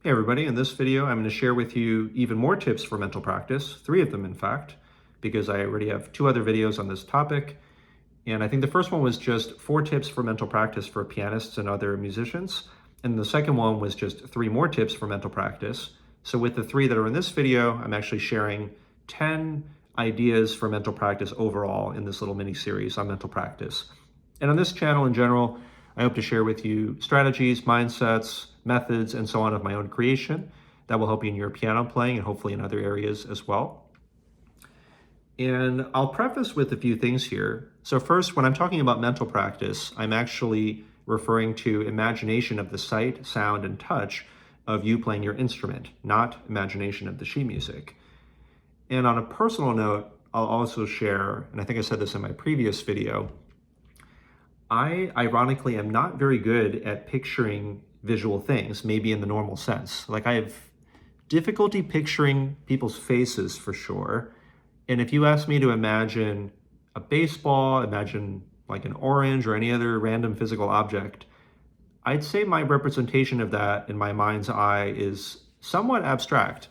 Hey everybody, in this video I'm going to share with you even more tips for mental practice, 3 of them in fact, because I already have 2 other videos on this topic. And I think the first one was just 4 tips for mental practice for pianists and other musicians. And the second one was just 3 more tips for mental practice. So with the 3 that are in this video, I'm actually sharing 10 ideas for mental practice overall in this little mini series on mental practice. And on this channel in general, I hope to share with you strategies, mindsets, methods, and so on of my own creation that will help you in your piano playing and hopefully in other areas as well. And I'll preface with a few things here. So first, when I'm talking about mental practice, I'm actually referring to imagination of the sight, sound, and touch of you playing your instrument, not imagination of the sheet music. And on a personal note, I'll also share, and I think I said this in my previous video, I ironically am not very good at picturing visual things, maybe in the normal sense. Like I have difficulty picturing people's faces for sure. And if you ask me to imagine a baseball, imagine like an orange or any other random physical object, I'd say my representation of that in my mind's eye is somewhat abstract.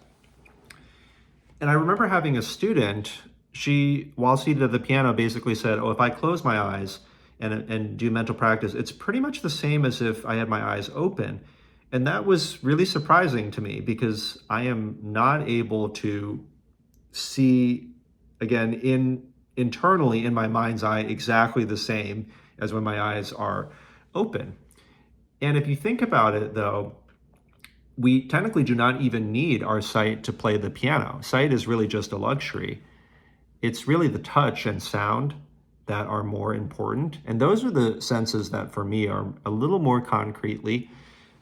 And I remember having a student, she, while seated at the piano, basically said, oh, if I close my eyes and do mental practice, it's pretty much the same as if I had my eyes open. And that was really surprising to me because I am not able to see, again, internally in my mind's eye, exactly the same as when my eyes are open. And if you think about it, though, we technically do not even need our sight to play the piano. Sight is really just a luxury. It's really the touch and sound that are more important. And those are the senses that for me are a little more concretely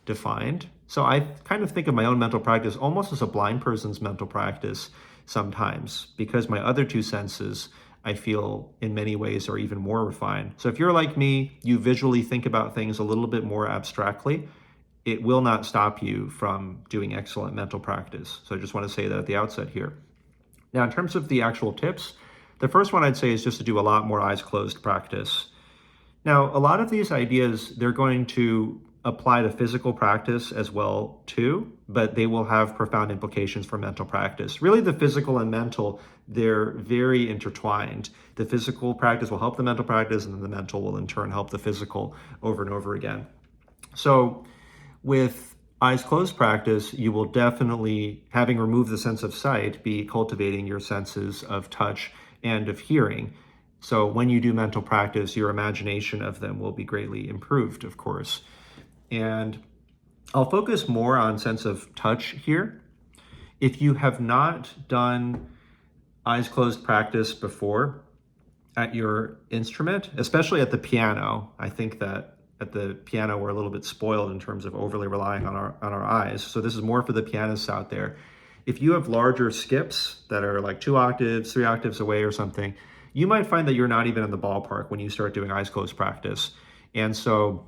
defined. So I kind of think of my own mental practice almost as a blind person's mental practice sometimes, because my other 2 senses, I feel in many ways are even more refined. So if you're like me, you visually think about things a little bit more abstractly, it will not stop you from doing excellent mental practice. So I just want to say that at the outset here. Now, in terms of the actual tips, the first one I'd say is just to do a lot more eyes closed practice. Now, a lot of these ideas, they're going to apply to physical practice as well too, but they will have profound implications for mental practice. Really, the physical and mental, they're very intertwined. The physical practice will help the mental practice, and then the mental will in turn help the physical over and over again. So with eyes closed practice, you will definitely, having removed the sense of sight, be cultivating your senses of touch and of hearing. So when you do mental practice, your imagination of them will be greatly improved, of course. And I'll focus more on sense of touch here. If you have not done eyes closed practice before at your instrument, especially at the piano, I think that at the piano we're a little bit spoiled in terms of overly relying on our eyes. So this is more for the pianists out there. If you have larger skips that are like 2 octaves, 3 octaves away or something, you might find that you're not even in the ballpark when you start doing eyes closed practice. And so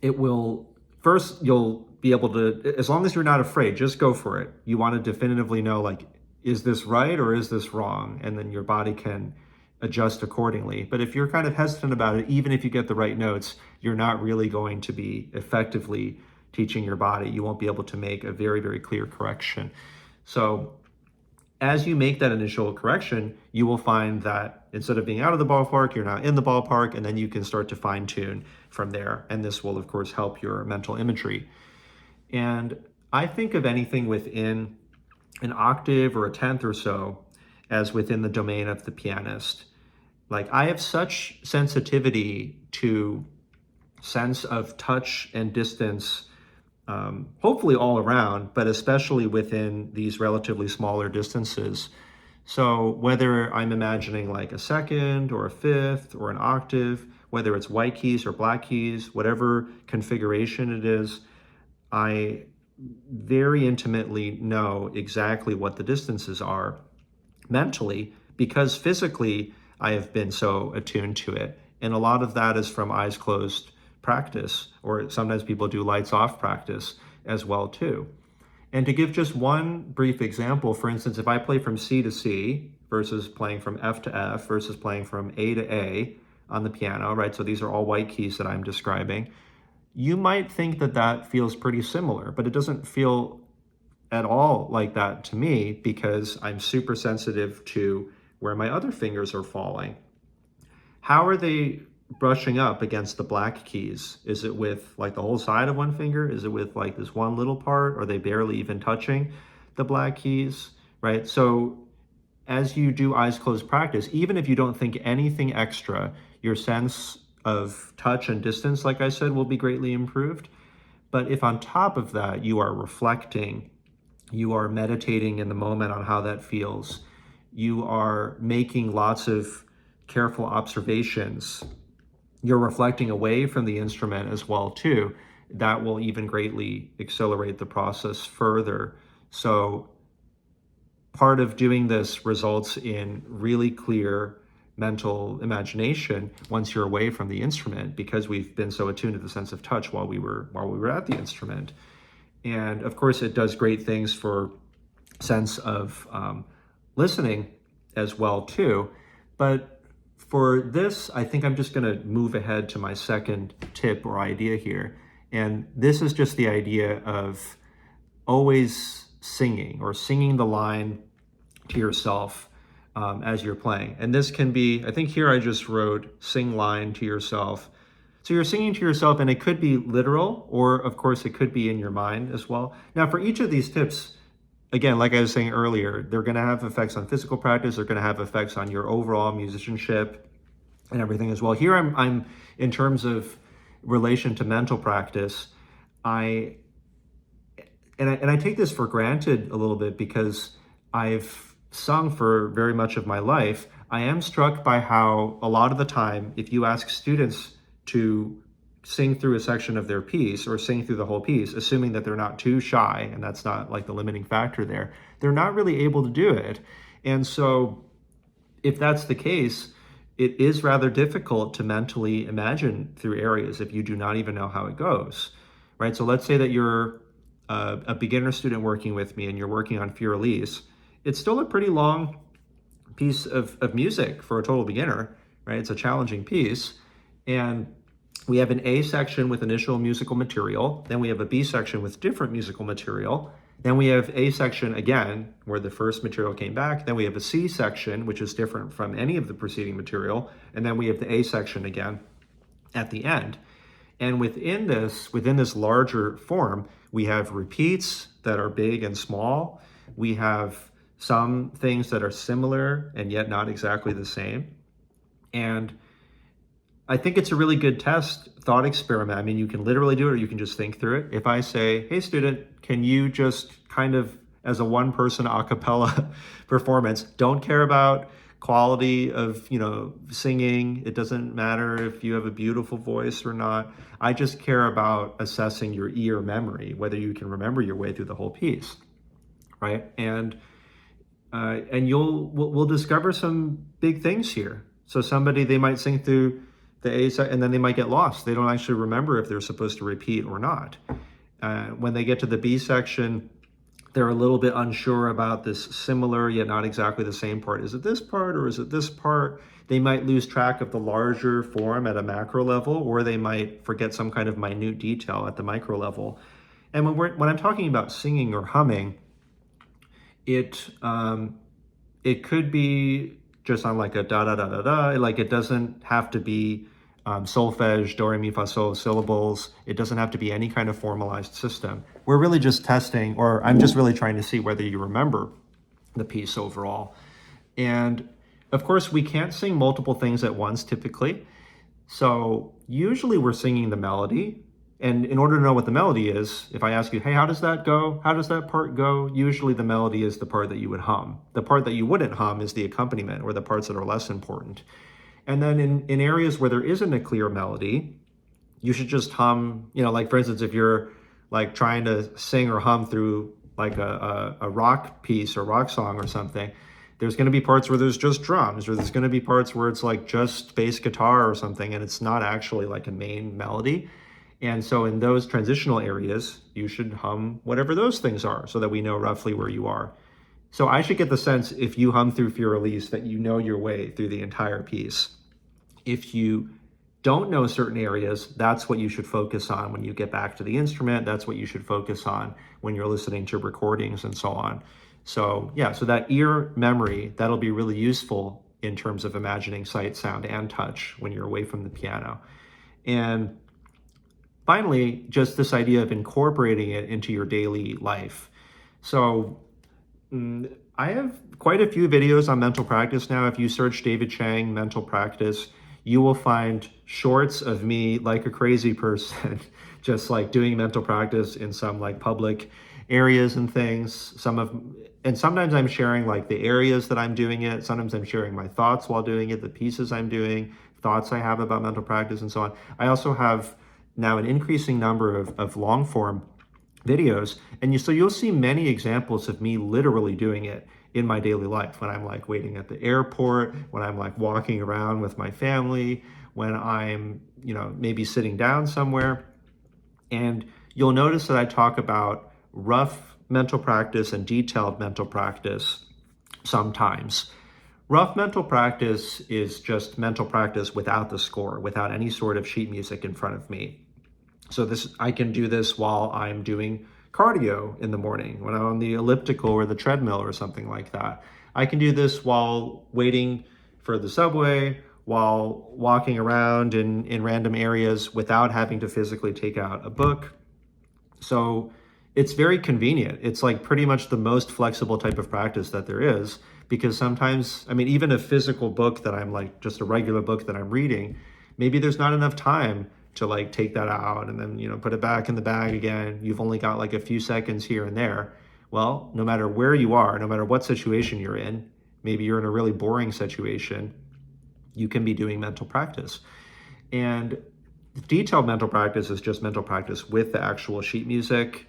it will, first you'll be able to, as long as you're not afraid, just go for it. You want to definitively know, like, is this right or is this wrong? And then your body can adjust accordingly. But if you're kind of hesitant about it, even if you get the right notes, you're not really going to be effectively teaching your body. You won't be able to make a very, very clear correction. So as you make that initial correction, you will find that instead of being out of the ballpark, you're now in the ballpark, and then you can start to fine tune from there. And this will, of course, help your mental imagery. And I think of anything within an octave or a tenth or so as within the domain of the pianist. Like I have such sensitivity to sense of touch and distance, hopefully all around, but especially within these relatively smaller distances. So whether I'm imagining like a second or a fifth or an octave, whether it's white keys or black keys, whatever configuration it is, I very intimately know exactly what the distances are mentally, because physically I have been so attuned to it. And a lot of that is from eyes closed practice, or sometimes people do lights off practice as well too. And to give just one brief example, for instance, if I play from C to C versus playing from F to F versus playing from A to A on the piano, right? So these are all white keys that I'm describing. You might think that that feels pretty similar, but it doesn't feel at all like that to me because I'm super sensitive to where my other fingers are falling. How are they brushing up against the black keys? Is it with like the whole side of one finger? Is it with like this one little part? Are they barely even touching the black keys, right? So as you do eyes closed practice, even if you don't think anything extra, your sense of touch and distance, like I said, will be greatly improved. But if on top of that, you are reflecting, you are meditating in the moment on how that feels, you are making lots of careful observations, you're reflecting away from the instrument as well too, that will even greatly accelerate the process further. So part of doing this results in really clear mental imagination once you're away from the instrument, because we've been so attuned to the sense of touch while we were at the instrument. And of course, it does great things for sense of listening as well too. But for this, I think I'm just going to move ahead to my second tip or idea here. And this is just the idea of always singing or singing the line to yourself as you're playing. And this can be, I think here I just wrote sing line to yourself. So you're singing to yourself, and it could be literal, or of course it could be in your mind as well. Now for each of these tips, again, like I was saying earlier, they're going to have effects on physical practice. They're going to have effects on your overall musicianship and everything as well. Here I'm in terms of relation to mental practice, I take this for granted a little bit because I've sung for very much of my life. I am struck by how a lot of the time, if you ask students to sing through a section of their piece or sing through the whole piece, assuming that they're not too shy, and that's not like the limiting factor there, they're not really able to do it. And so if that's the case, it is rather difficult to mentally imagine through areas if you do not even know how it goes, right? So let's say that you're a beginner student working with me and you're working on Fiorellis. It's still a pretty long piece of music for a total beginner, right? It's a challenging piece. And we have an A section with initial musical material. Then we have a B section with different musical material. Then we have A section again, where the first material came back. Then we have a C section, which is different from any of the preceding material. And then we have the A section again at the end. And within this larger form, we have repeats that are big and small. We have some things that are similar and yet not exactly the same. And I think it's a really good thought experiment. I mean, you can literally do it or you can just think through it. If I say, hey student, can you just kind of, as a one-person a cappella performance, don't care about quality of, singing. It doesn't matter if you have a beautiful voice or not. I just care about assessing your ear memory, whether you can remember your way through the whole piece, right? And we'll discover some big things here. So they might sing through the A and then they might get lost. They don't actually remember if they're supposed to repeat or not. When they get to the B section, they're a little bit unsure about this similar yet not exactly the same part. Is it this part or is it this part? They might lose track of the larger form at a macro level, or they might forget some kind of minute detail at the micro level. And when I'm talking about singing or humming, it could be just on like a da da da da da. Like it doesn't have to be solfege, do, re, mi, fa, sol syllables. It doesn't have to be any kind of formalized system. We're really just testing, or I'm just really trying to see whether you remember the piece overall. And of course, we can't sing multiple things at once typically. So usually we're singing the melody. And in order to know what the melody is, if I ask you, hey, how does that go? How does that part go? Usually the melody is the part that you would hum. The part that you wouldn't hum is the accompaniment, or the parts that are less important. And then in areas where there isn't a clear melody, you should just hum, like for instance, if you're like trying to sing or hum through like a rock piece or rock song or something, there's going to be parts where there's just drums, or there's going to be parts where it's like just bass guitar or something, and it's not actually like a main melody. And so in those transitional areas, you should hum whatever those things are so that we know roughly where you are. So I should get the sense, if you hum through Fiorellis, that you know your way through the entire piece. If you don't know certain areas, that's what you should focus on when you get back to the instrument. That's what you should focus on when you're listening to recordings and so on. So yeah, so that ear memory, that'll be really useful in terms of imagining sight, sound, and touch when you're away from the piano. And finally, just this idea of incorporating it into your daily life. So I have quite a few videos on mental practice now. If you search David Chang mental practice, you will find shorts of me like a crazy person, just like doing mental practice in some like public areas and things. And sometimes I'm sharing like the areas that I'm doing it. Sometimes I'm sharing my thoughts while doing it, the pieces I'm doing, thoughts I have about mental practice and so on. I also have now an increasing number of long form videos, and so you'll see many examples of me literally doing it in my daily life, when I'm like waiting at the airport, when I'm like walking around with my family, when I'm, maybe sitting down somewhere. And you'll notice that I talk about rough mental practice and detailed mental practice sometimes. Rough mental practice is just mental practice without the score, without any sort of sheet music in front of me. So I can do this while I'm doing cardio in the morning, when I'm on the elliptical or the treadmill or something like that. I can do this while waiting for the subway, while walking around in random areas without having to physically take out a book. So it's very convenient. It's like pretty much the most flexible type of practice that there is, because sometimes, even a physical book that I'm like, just a regular book that I'm reading, maybe there's not enough time to like take that out and then, put it back in the bag again. You've only got like a few seconds here and there. Well, no matter where you are, no matter what situation you're in, maybe you're in a really boring situation, you can be doing mental practice. And detailed mental practice is just mental practice with the actual sheet music.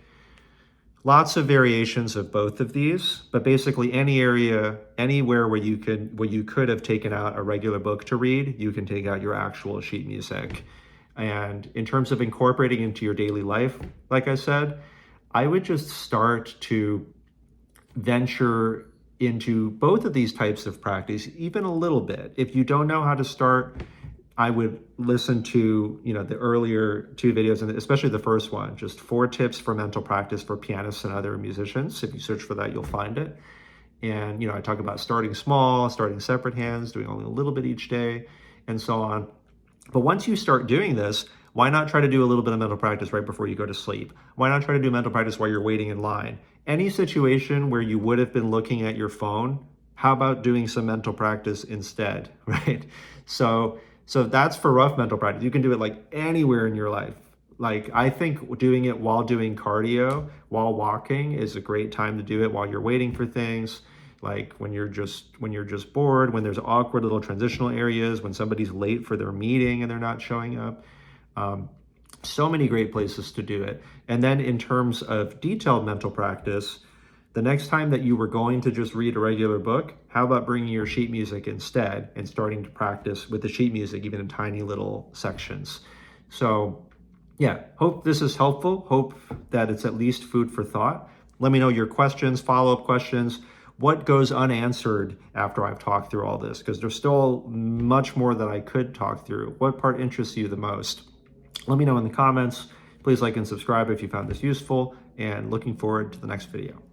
Lots of variations of both of these, but basically any area, anywhere where you could have taken out a regular book to read, you can take out your actual sheet music. And in terms of incorporating into your daily life, like I said, I would just start to venture into both of these types of practice, even a little bit. If you don't know how to start, I would listen to, the earlier two videos, and especially the first one, just 4 tips for mental practice for pianists and other musicians. If you search for that, you'll find it. And, I talk about starting small, starting separate hands, doing only a little bit each day, and so on. But once you start doing this, why not try to do a little bit of mental practice right before you go to sleep? Why not try to do mental practice while you're waiting in line? Any situation where you would have been looking at your phone, how about doing some mental practice instead, right? So that's for rough mental practice. You can do it like anywhere in your life. Like, I think doing it while doing cardio, while walking, is a great time to do it, while you're waiting for things. Like when you're just bored, when there's awkward little transitional areas, when somebody's late for their meeting and they're not showing up. So many great places to do it. And then in terms of detailed mental practice, the next time that you were going to just read a regular book, how about bringing your sheet music instead and starting to practice with the sheet music, even in tiny little sections. So yeah, hope this is helpful. Hope that it's at least food for thought. Let me know your questions, follow-up questions. What goes unanswered after I've talked through all this? Because there's still much more that I could talk through. What part interests you the most? Let me know in the comments. Please like and subscribe if you found this useful, and looking forward to the next video.